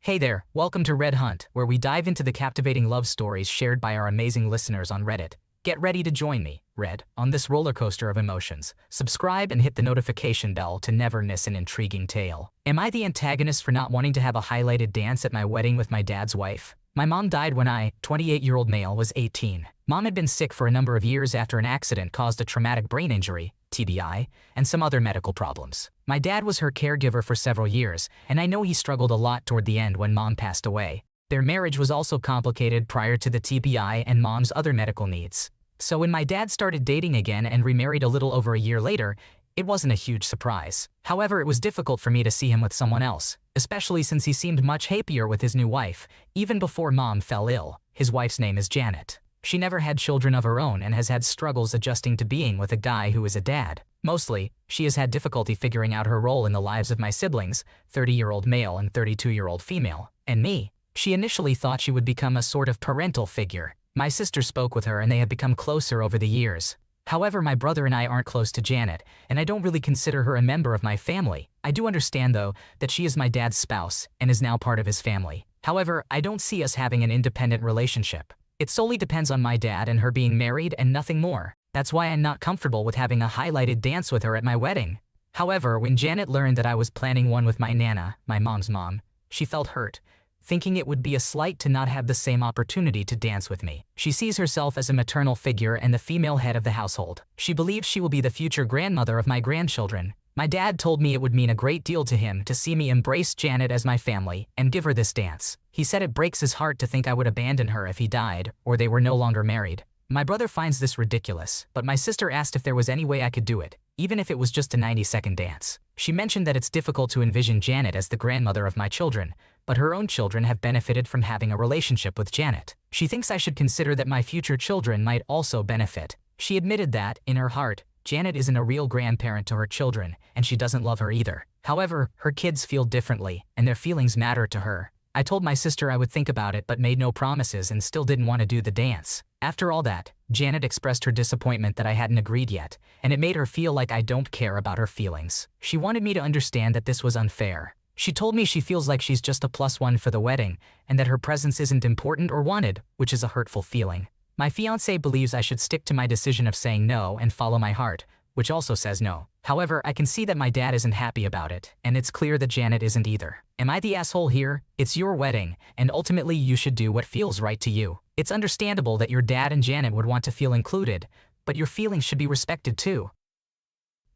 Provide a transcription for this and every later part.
Hey there, welcome to Red Hunt, where we dive into the captivating love stories shared by our amazing listeners on Reddit. Get ready to join me, Red, on this roller coaster of emotions. Subscribe and hit the notification bell to never miss an intriguing tale. Am I the antagonist for not wanting to have a highlighted dance at my wedding with my dad's wife? My mom died when I, 28-year-old male, was 18. Mom had been sick for a number of years after an accident caused a traumatic brain injury, TBI, and some other medical problems. My dad was her caregiver for several years, and I know he struggled a lot toward the end when Mom passed away. Their marriage was also complicated prior to the TBI and Mom's other medical needs. So when my dad started dating again and remarried a little over a year later, it wasn't a huge surprise. However, it was difficult for me to see him with someone else, especially since he seemed much happier with his new wife, even before Mom fell ill. His wife's name is Janet. She never had children of her own and has had struggles adjusting to being with a guy who is a dad. Mostly, she has had difficulty figuring out her role in the lives of my siblings, 30-year-old male and 32-year-old female, and me. She initially thought she would become a sort of parental figure. My sister spoke with her and they have become closer over the years. However, my brother and I aren't close to Janet, and I don't really consider her a member of my family. I do understand, though, that she is my dad's spouse and is now part of his family. However, I don't see us having an independent relationship. It solely depends on my dad and her being married and nothing more. That's why I'm not comfortable with having a highlighted dance with her at my wedding. However, when Janet learned that I was planning one with my Nana, my mom's mom, she felt hurt, thinking it would be a slight to not have the same opportunity to dance with me. She sees herself as a maternal figure and the female head of the household. She believes she will be the future grandmother of my grandchildren. My dad told me it would mean a great deal to him to see me embrace Janet as my family and give her this dance. He said it breaks his heart to think I would abandon her if he died or they were no longer married. My brother finds this ridiculous, but my sister asked if there was any way I could do it, even if it was just a 90-second dance. She mentioned that it's difficult to envision Janet as the grandmother of my children, but her own children have benefited from having a relationship with Janet. She thinks I should consider that my future children might also benefit. She admitted that, in her heart, Janet isn't a real grandparent to her children, and she doesn't love her either. However, her kids feel differently, and their feelings matter to her. I told my sister I would think about it but made no promises and still didn't want to do the dance. After all that, Janet expressed her disappointment that I hadn't agreed yet, and it made her feel like I don't care about her feelings. She wanted me to understand that this was unfair. She told me she feels like she's just a +1 for the wedding, and that her presence isn't important or wanted, which is a hurtful feeling. My fiancé believes I should stick to my decision of saying no and follow my heart, which also says no. However, I can see that my dad isn't happy about it, and it's clear that Janet isn't either. Am I the asshole here? It's your wedding, and ultimately you should do what feels right to you. It's understandable that your dad and Janet would want to feel included, but your feelings should be respected too.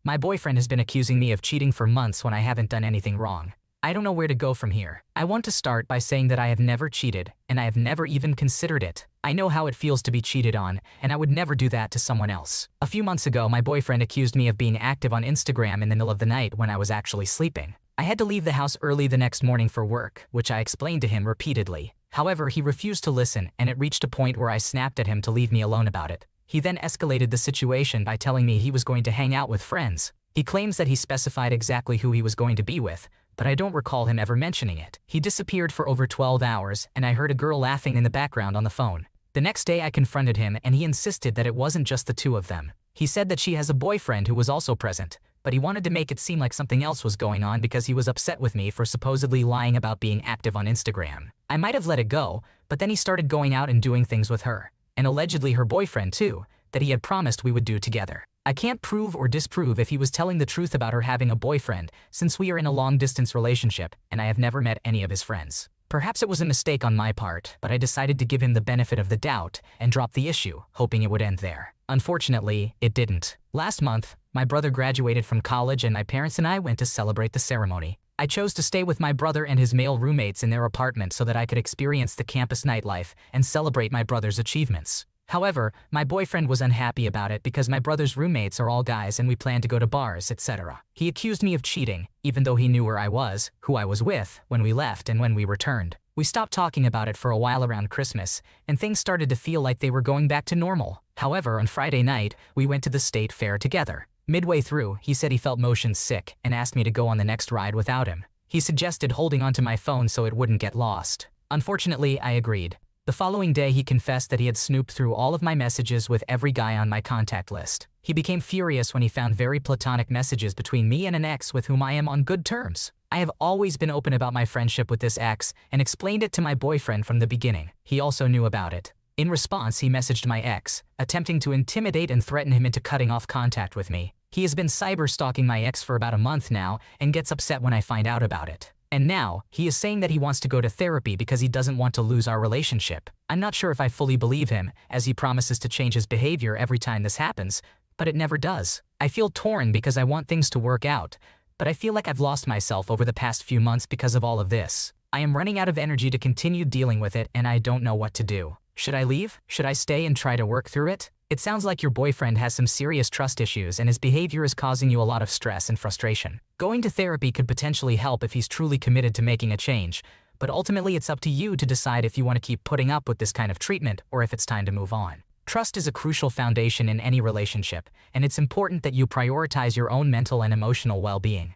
My boyfriend has been accusing me of cheating for months when I haven't done anything wrong. I don't know where to go from here. I want to start by saying that I have never cheated, and I have never even considered it. I know how it feels to be cheated on, and I would never do that to someone else. A few months ago, my boyfriend accused me of being active on Instagram in the middle of the night when I was actually sleeping. I had to leave the house early the next morning for work, which I explained to him repeatedly. However, he refused to listen, and it reached a point where I snapped at him to leave me alone about it. He then escalated the situation by telling me he was going to hang out with friends. He claims that he specified exactly who he was going to be with, but I don't recall him ever mentioning it. He disappeared for over 12 hours, and I heard a girl laughing in the background on the phone. The next day I confronted him and he insisted that it wasn't just the two of them. He said that she has a boyfriend who was also present, but he wanted to make it seem like something else was going on because he was upset with me for supposedly lying about being active on Instagram. I might have let it go, but then he started going out and doing things with her, and allegedly her boyfriend too, that he had promised we would do together. I can't prove or disprove if he was telling the truth about her having a boyfriend, since we are in a long-distance relationship and I have never met any of his friends. Perhaps it was a mistake on my part, but I decided to give him the benefit of the doubt and drop the issue, hoping it would end there. Unfortunately, it didn't. Last month, my brother graduated from college and my parents and I went to celebrate the ceremony. I chose to stay with my brother and his male roommates in their apartment so that I could experience the campus nightlife and celebrate my brother's achievements. However, my boyfriend was unhappy about it because my brother's roommates are all guys and we planned to go to bars, etc. He accused me of cheating, even though he knew where I was, who I was with, when we left and when we returned. We stopped talking about it for a while around Christmas, and things started to feel like they were going back to normal. However, on Friday night, we went to the state fair together. Midway through, he said he felt motion sick and asked me to go on the next ride without him. He suggested holding onto my phone so it wouldn't get lost. Unfortunately, I agreed. The following day, he confessed that he had snooped through all of my messages with every guy on my contact list. He became furious when he found very platonic messages between me and an ex with whom I am on good terms. I have always been open about my friendship with this ex and explained it to my boyfriend from the beginning. He also knew about it. In response, he messaged my ex, attempting to intimidate and threaten him into cutting off contact with me. He has been cyber-stalking my ex for about a month now and gets upset when I find out about it. And now, he is saying that he wants to go to therapy because he doesn't want to lose our relationship. I'm not sure if I fully believe him, as he promises to change his behavior every time this happens, but it never does. I feel torn because I want things to work out, but I feel like I've lost myself over the past few months because of all of this. I am running out of energy to continue dealing with it and I don't know what to do. Should I leave? Should I stay and try to work through it? It sounds like your boyfriend has some serious trust issues and his behavior is causing you a lot of stress and frustration. Going to therapy could potentially help if he's truly committed to making a change, but ultimately it's up to you to decide if you want to keep putting up with this kind of treatment or if it's time to move on. Trust is a crucial foundation in any relationship, and it's important that you prioritize your own mental and emotional well-being.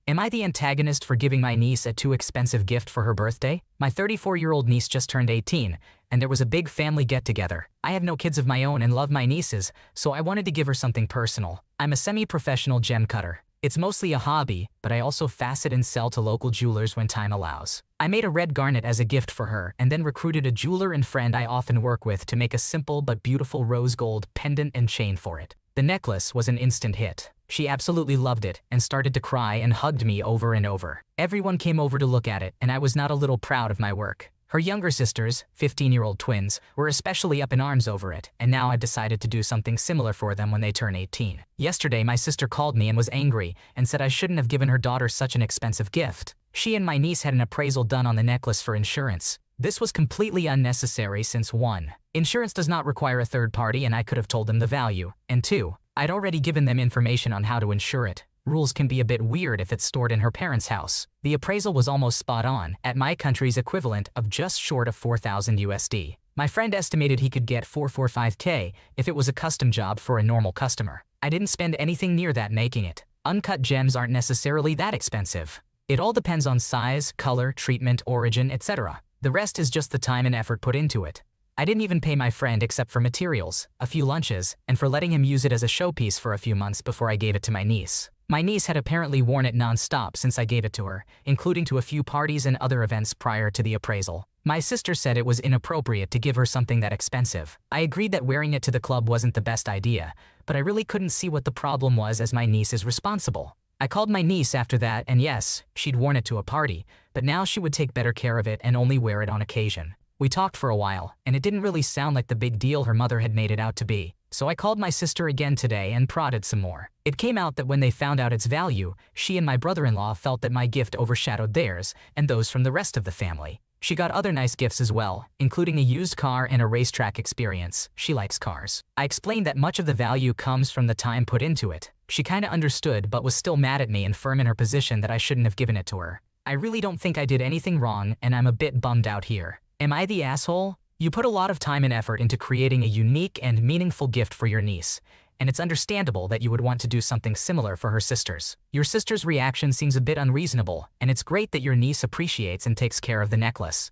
Am I the antagonist for giving my niece a too expensive gift for her birthday? My 34-year-old niece just turned 18, and there was a big family get-together. I have no kids of my own and love my nieces, so I wanted to give her something personal. I'm a semi-professional gem cutter. It's mostly a hobby, but I also facet and sell to local jewelers when time allows. I made a red garnet as a gift for her and then recruited a jeweler and friend I often work with to make a simple but beautiful rose gold pendant and chain for it. The necklace was an instant hit. She absolutely loved it and started to cry and hugged me over and over. Everyone came over to look at it and I was not a little proud of my work. Her younger sisters, 15-year-old twins, were especially up in arms over it, and now I decided to do something similar for them when they turn 18. Yesterday, my sister called me and was angry and said I shouldn't have given her daughter such an expensive gift. She and my niece had an appraisal done on the necklace for insurance. This was completely unnecessary since 1. Insurance does not require a third party and I could have told them the value, and 2. I'd already given them information on how to insure it. Rules can be a bit weird if it's stored in her parents' house. The appraisal was almost spot on, at my country's equivalent of just short of 4,000 USD. My friend estimated he could get 445K if it was a custom job for a normal customer. I didn't spend anything near that making it. Uncut gems aren't necessarily that expensive. It all depends on size, color, treatment, origin, etc. The rest is just the time and effort put into it. I didn't even pay my friend except for materials, a few lunches, and for letting him use it as a showpiece for a few months before I gave it to my niece. My niece had apparently worn it non-stop since I gave it to her, including to a few parties and other events prior to the appraisal. My sister said it was inappropriate to give her something that expensive. I agreed that wearing it to the club wasn't the best idea, but I really couldn't see what the problem was as my niece is responsible. I called my niece after that and yes, she'd worn it to a party, but now she would take better care of it and only wear it on occasion. We talked for a while, and it didn't really sound like the big deal her mother had made it out to be. So I called my sister again today and prodded some more. It came out that when they found out its value, she and my brother-in-law felt that my gift overshadowed theirs and those from the rest of the family. She got other nice gifts as well, including a used car and a racetrack experience. She likes cars. I explained that much of the value comes from the time put into it. She kinda understood but was still mad at me and firm in her position that I shouldn't have given it to her. I really don't think I did anything wrong and I'm a bit bummed out here. Am I the asshole? You put a lot of time and effort into creating a unique and meaningful gift for your niece, and it's understandable that you would want to do something similar for her sisters. Your sister's reaction seems a bit unreasonable, and it's great that your niece appreciates and takes care of the necklace.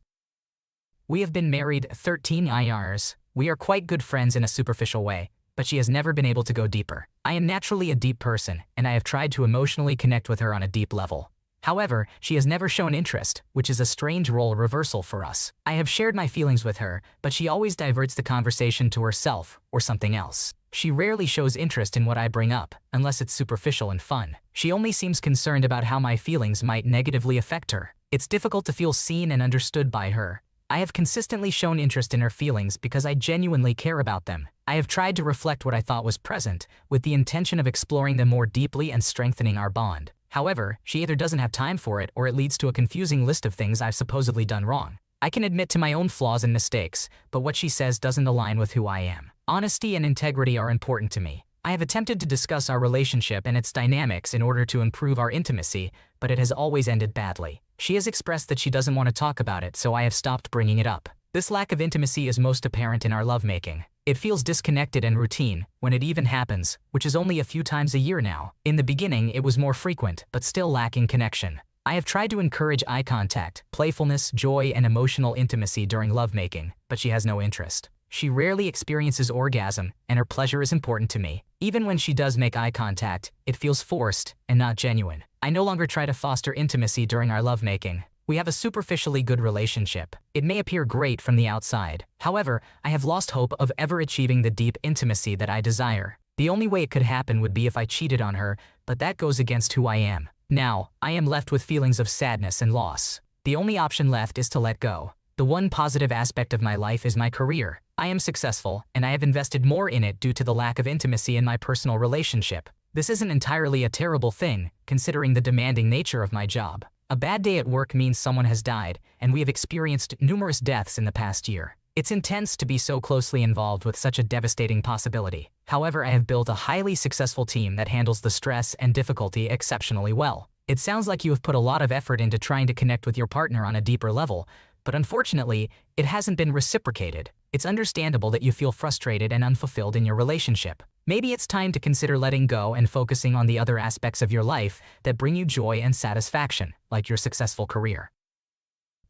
We have been married 13 years. We are quite good friends in a superficial way, but she has never been able to go deeper. I am naturally a deep person, and I have tried to emotionally connect with her on a deep level. However, she has never shown interest, which is a strange role reversal for us. I have shared my feelings with her, but she always diverts the conversation to herself or something else. She rarely shows interest in what I bring up, unless it's superficial and fun. She only seems concerned about how my feelings might negatively affect her. It's difficult to feel seen and understood by her. I have consistently shown interest in her feelings because I genuinely care about them. I have tried to reflect what I thought was present, with the intention of exploring them more deeply and strengthening our bond. However, she either doesn't have time for it or it leads to a confusing list of things I've supposedly done wrong. I can admit to my own flaws and mistakes, but what she says doesn't align with who I am. Honesty and integrity are important to me. I have attempted to discuss our relationship and its dynamics in order to improve our intimacy, but it has always ended badly. She has expressed that she doesn't want to talk about it, so I have stopped bringing it up. This lack of intimacy is most apparent in our lovemaking. It feels disconnected and routine, when it even happens, which is only a few times a year now. In the beginning, it was more frequent, but still lacking connection. I have tried to encourage eye contact, playfulness, joy, and emotional intimacy during lovemaking, but she has no interest. She rarely experiences orgasm, and her pleasure is important to me. Even when she does make eye contact, it feels forced and not genuine. I no longer try to foster intimacy during our lovemaking. We have a superficially good relationship. It may appear great from the outside. However, I have lost hope of ever achieving the deep intimacy that I desire. The only way it could happen would be if I cheated on her, but that goes against who I am. Now, I am left with feelings of sadness and loss. The only option left is to let go. The one positive aspect of my life is my career. I am successful, and I have invested more in it due to the lack of intimacy in my personal relationship. This isn't entirely a terrible thing, considering the demanding nature of my job. A bad day at work means someone has died, and we have experienced numerous deaths in the past year. It's intense to be so closely involved with such a devastating possibility. However, I have built a highly successful team that handles the stress and difficulty exceptionally well. It sounds like you have put a lot of effort into trying to connect with your partner on a deeper level, but unfortunately, it hasn't been reciprocated. It's understandable that you feel frustrated and unfulfilled in your relationship. Maybe it's time to consider letting go and focusing on the other aspects of your life that bring you joy and satisfaction, like your successful career.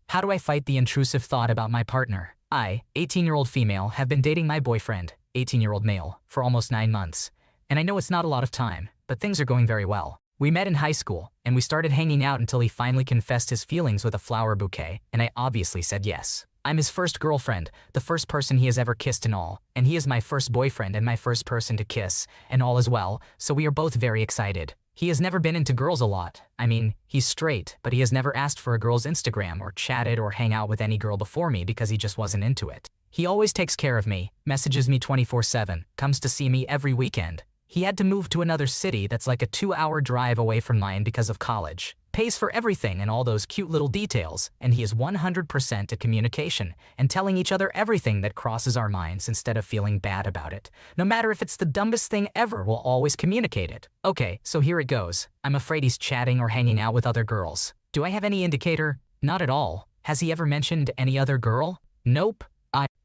How do I fight the intrusive thought about my partner? I, 18-year-old female, have been dating my boyfriend, 18-year-old male, for almost 9 months. And I know it's not a lot of time, but things are going very well. We met in high school, and we started hanging out until he finally confessed his feelings with a flower bouquet, and I obviously said yes. I'm his first girlfriend, the first person he has ever kissed and all, and he is my first boyfriend and my first person to kiss, and all as well, so we are both very excited. He has never been into girls a lot. I mean, he's straight, but he has never asked for a girl's Instagram or chatted or hang out with any girl before me because he just wasn't into it. He always takes care of me, messages me 24/7, comes to see me every weekend. He had to move to another city that's like a 2-hour drive away from mine because of college. Pays for everything and all those cute little details, and he is 100% at communication and telling each other everything that crosses our minds instead of feeling bad about it. No matter if it's the dumbest thing ever, we'll always communicate it. Okay, so here it goes. I'm afraid he's chatting or hanging out with other girls. Do I have any indicator? Not at all. Has he ever mentioned any other girl? Nope.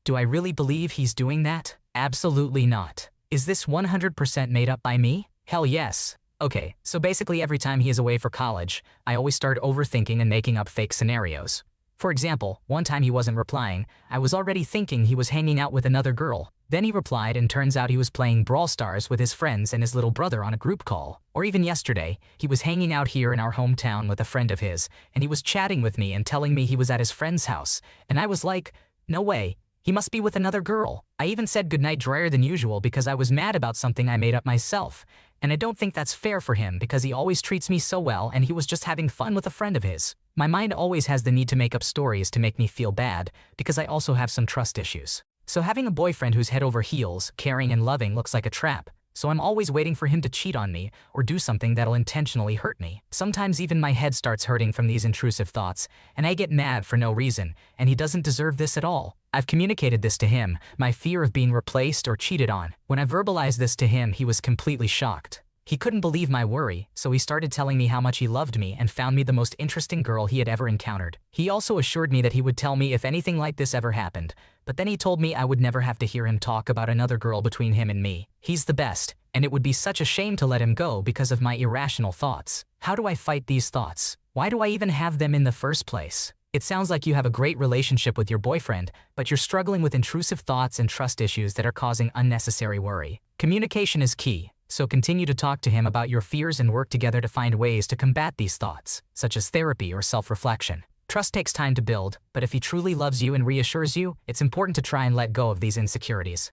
Do I really believe he's doing that? Absolutely not. Is this 100% made up by me? Hell yes. Okay, so basically every time he is away for college, I always start overthinking and making up fake scenarios. For example, one time he wasn't replying, I was already thinking he was hanging out with another girl. Then he replied and turns out he was playing Brawl Stars with his friends and his little brother on a group call. Or even yesterday, he was hanging out here in our hometown with a friend of his, and he was chatting with me and telling me he was at his friend's house. And I was like, no way. He must be with another girl. I even said goodnight drier than usual because I was mad about something I made up myself. And I don't think that's fair for him because he always treats me so well and he was just having fun with a friend of his. My mind always has the need to make up stories to make me feel bad because I also have some trust issues. So having a boyfriend who's head over heels, caring and loving looks like a trap. So I'm always waiting for him to cheat on me or do something that'll intentionally hurt me. Sometimes even my head starts hurting from these intrusive thoughts, and I get mad for no reason, and he doesn't deserve this at all. I've communicated this to him, my fear of being replaced or cheated on. When I verbalized this to him, he was completely shocked. He couldn't believe my worry, so he started telling me how much he loved me and found me the most interesting girl he had ever encountered. He also assured me that he would tell me if anything like this ever happened, but then he told me I would never have to hear him talk about another girl between him and me. He's the best, and it would be such a shame to let him go because of my irrational thoughts. How do I fight these thoughts? Why do I even have them in the first place? It sounds like you have a great relationship with your boyfriend, but you're struggling with intrusive thoughts and trust issues that are causing unnecessary worry. Communication is key. So continue to talk to him about your fears and work together to find ways to combat these thoughts, such as therapy or self-reflection. Trust takes time to build, but if he truly loves you and reassures you, it's important to try and let go of these insecurities.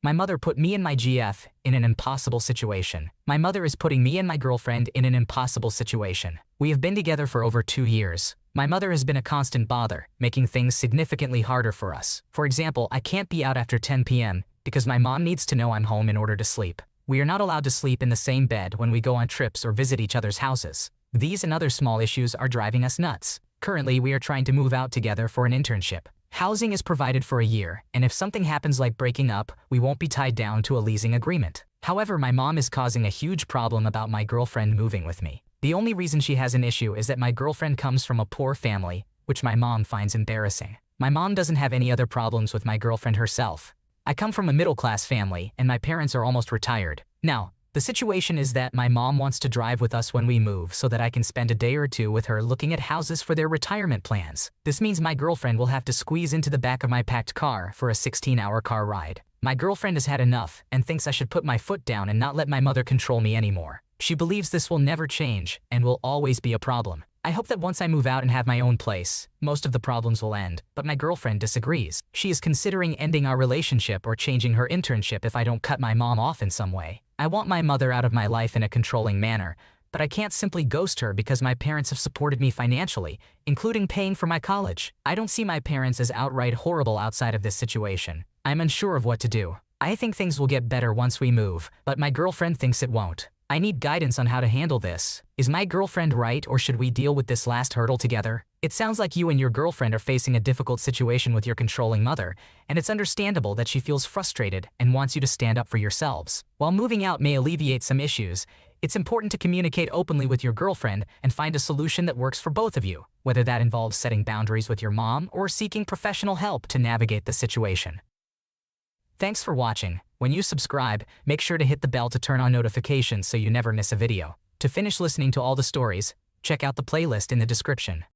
My mother put me and my GF in an impossible situation. My mother is putting me and my girlfriend in an impossible situation. We have been together for over 2 years. My mother has been a constant bother, making things significantly harder for us. For example, I can't be out after 10 p.m. because my mom needs to know I'm home in order to sleep. We are not allowed to sleep in the same bed when we go on trips or visit each other's houses. These and other small issues are driving us nuts. Currently, we are trying to move out together for an internship. Housing is provided for a year, and if something happens like breaking up, we won't be tied down to a leasing agreement. However, my mom is causing a huge problem about my girlfriend moving with me. The only reason she has an issue is that my girlfriend comes from a poor family, which my mom finds embarrassing. My mom doesn't have any other problems with my girlfriend herself. I come from a middle-class family, and my parents are almost retired. Now, The situation is that my mom wants to drive with us when we move so that I can spend a day or two with her looking at houses for their retirement plans. This means my girlfriend will have to squeeze into the back of my packed car for a 16-hour car ride. My girlfriend has had enough and thinks I should put my foot down and not let my mother control me anymore. She believes this will never change and will always be a problem. I hope that once I move out and have my own place, most of the problems will end, but my girlfriend disagrees. She is considering ending our relationship or changing her internship if I don't cut my mom off in some way. I want my mother out of my life in a controlling manner, but I can't simply ghost her because my parents have supported me financially, including paying for my college. I don't see my parents as outright horrible outside of this situation. I'm unsure of what to do. I think things will get better once we move, but my girlfriend thinks it won't. I need guidance on how to handle this. Is my girlfriend right, or should we deal with this last hurdle together? It sounds like you and your girlfriend are facing a difficult situation with your controlling mother, and it's understandable that she feels frustrated and wants you to stand up for yourselves. While moving out may alleviate some issues, it's important to communicate openly with your girlfriend and find a solution that works for both of you, whether that involves setting boundaries with your mom or seeking professional help to navigate the situation. Thanks for watching. When you subscribe, make sure to hit the bell to turn on notifications so you never miss a video. To finish listening to all the stories, check out the playlist in the description.